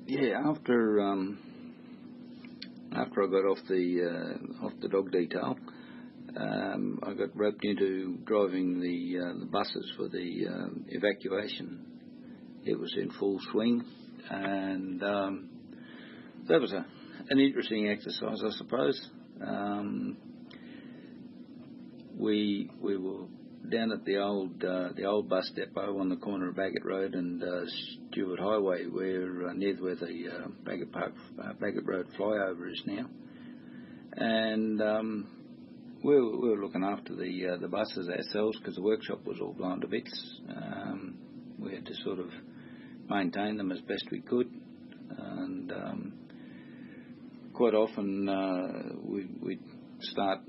Yeah, after I got off the dog detail, I got roped into driving the buses for the evacuation. It was in full swing, and that was an interesting exercise, I suppose. We were down at the old bus depot on the corner of Bagot Road and Stewart Highway, near where the Bagot Road flyover is now, and we were looking after the buses ourselves because the workshop was all blown to bits. We had to sort of maintain them as best we could, and quite often we'd start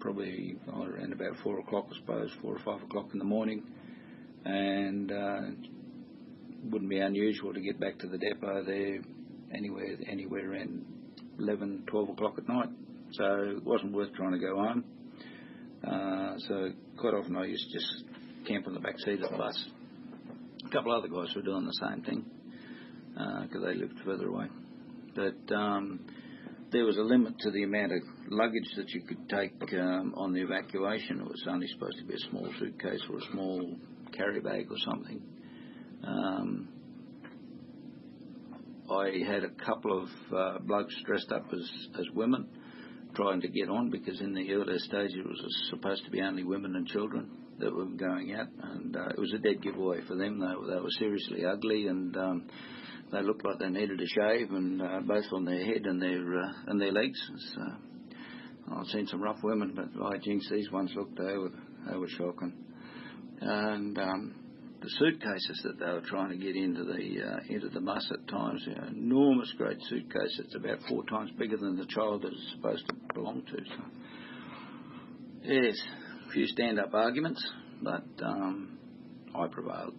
probably around about 4 o'clock, I suppose, 4 or 5 o'clock in the morning, and wouldn't be unusual to get back to the depot there anywhere around 11, 12 o'clock at night. So it wasn't worth trying to go home. So quite often I used to just camp on the back seat of the bus. A couple other guys were doing the same thing because they lived further away. But there was a limit to the amount of luggage that you could take on the evacuation. It was only supposed to be a small suitcase or a small carry bag or something. I had a couple of blokes dressed up as women trying to get on, because in the earlier stage it was supposed to be only women and children that were going out, and it was a dead giveaway for them. They were seriously ugly, and they looked like they needed a shave, and both on their head and their legs. So I've seen some rough women, but by jinx, these ones looked, they were shocking. And the suitcases that they were trying to get into the bus at times, enormous great suitcase. It's about 4 times bigger than the child that it's supposed to belong to. So yes, a few stand-up arguments, but I prevailed.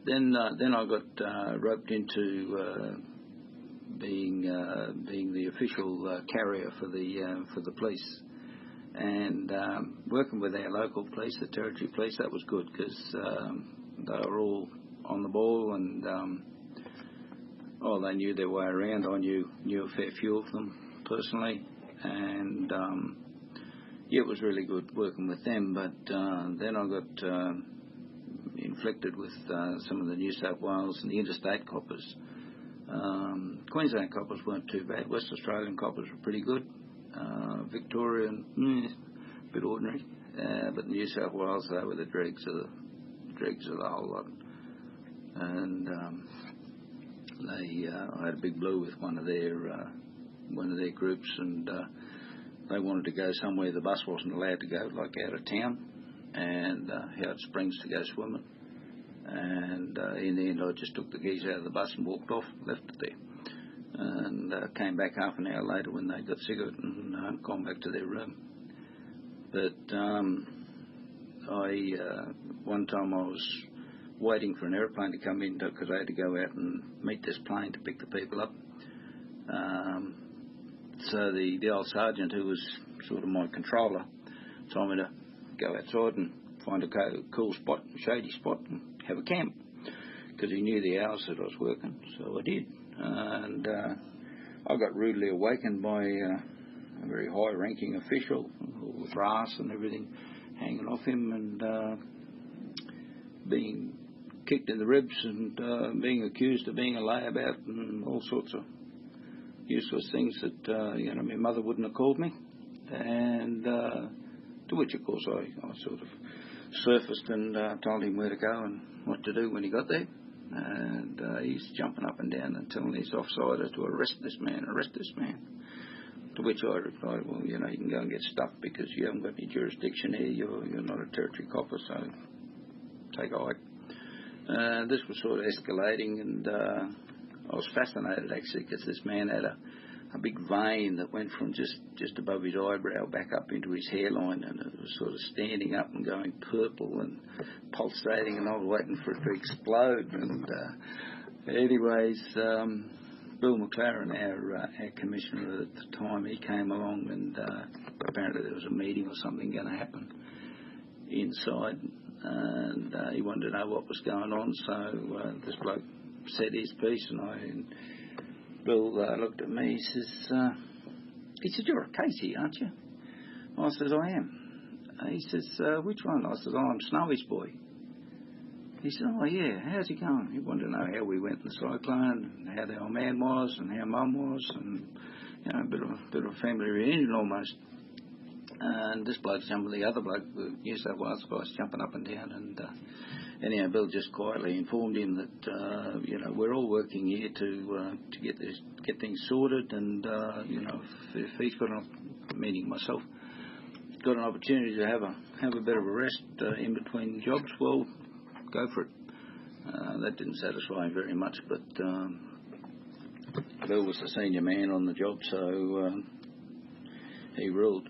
Then I got roped into being the official carrier for the police, and working with our local police, the territory police. That was good because they were all on the ball, and they knew their way around. I knew a fair few of them personally, and it was really good working with them. But then I got inflicted with some of the New South Wales and the interstate coppers. Queensland coppers weren't too bad. West Australian coppers were pretty good. Victorian, a bit ordinary. But New South Wales, they were the dregs of the whole lot. And I had a big blue with one of their groups, and they wanted to go somewhere the bus wasn't allowed to go, like out of town, and Howard Springs to go swimming. And in the end, I just took the geese out of the bus and walked off, left it there, and came back half an hour later when they got sick of it and gone back to their room. But one time I was waiting for an aeroplane to come in because I had to go out and meet this plane to pick the people up. So the old sergeant, who was sort of my controller, told me to go outside and find a cool spot, a shady spot, and have a camp, because he knew the hours that I was working. So I did, and I got rudely awakened by a very high-ranking official, all the brass and everything hanging off him, and being kicked in the ribs, and being accused of being a layabout and all sorts of useless things that my mother wouldn't have called me, and to which, of course, I sort of surfaced and told him where to go and what to do when he got there. And he's jumping up and down and telling his offsider to arrest this man. To which I replied, well, you can go and get stuffed because you haven't got any jurisdiction here. You're not a territory copper, so take a hike. This was sort of escalating, and I was fascinated actually, because this man had a big vein that went from just above his eyebrow back up into his hairline, and it was sort of standing up and going purple and pulsating, and I was waiting for it to explode. And anyways, Bill McLaren, our commissioner at the time, he came along, and apparently there was a meeting or something going to happen inside, and he wanted to know what was going on. So this bloke said his piece, and Bill looked at me. He said, "You're a Casey, aren't you?" I says, "I am." He says, "Which one?" I says, "Oh, I'm Snowy's boy." He said, "Oh yeah, how's he going?" He wanted to know how we went in the cyclone, and how the old man was, and how Mum was, and a bit of a family reunion almost. And this bloke's jumping, the other bloke, the New South Wales guy's jumping up and down, and anyhow, Bill just quietly informed him that we're all working here to get things sorted, and if he's got meaning myself, got an opportunity to have a bit of a rest in between jobs, well, go for it. That didn't satisfy him very much, but Bill was the senior man on the job, so he ruled.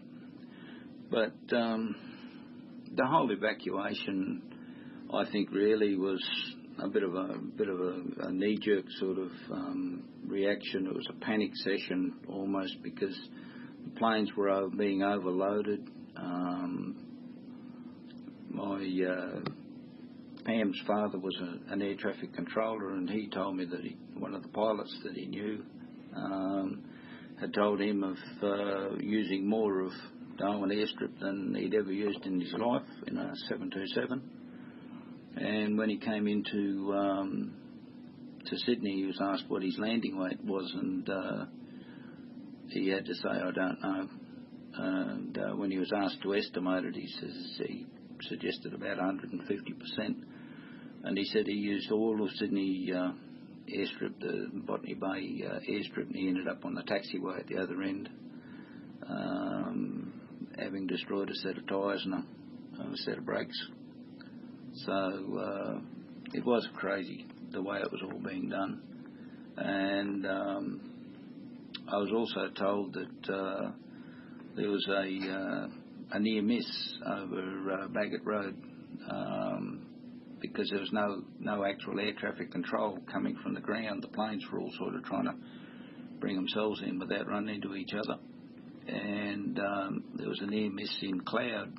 But the whole evacuation, I think, really was a bit of a knee-jerk sort of reaction. It was a panic session almost, because the planes were being overloaded. Pam's father was an air traffic controller, and he told me that one of the pilots that he knew had told him of using more of Darwin Airstrip than he'd ever used in his life in a 727. And when he came into to Sydney, he was asked what his landing weight was, and he had to say, "I don't know." And when he was asked to estimate it, he suggested about 150%. And he said he used all of Sydney airstrip, the Botany Bay airstrip, and he ended up on the taxiway at the other end, having destroyed a set of tyres and a set of brakes. So it was crazy the way it was all being done. And I was also told that there was a near miss over Bagot Road, because there was no actual air traffic control coming from the ground. The planes were all sort of trying to bring themselves in without running into each other. And there was a near miss in cloud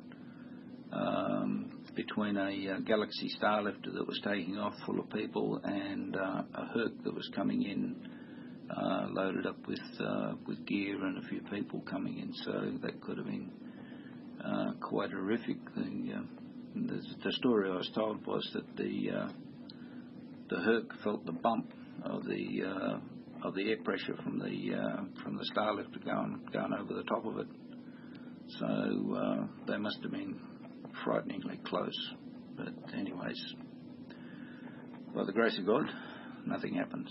between a Galaxy Starlifter that was taking off full of people and a Herc that was coming in loaded up with gear and a few people coming in. So that could have been quite horrific. The story I was told was that the Herc felt the bump of the air pressure from the Starlifter going over the top of it. So they must have been frighteningly close. But anyways, by the grace of God, nothing happened.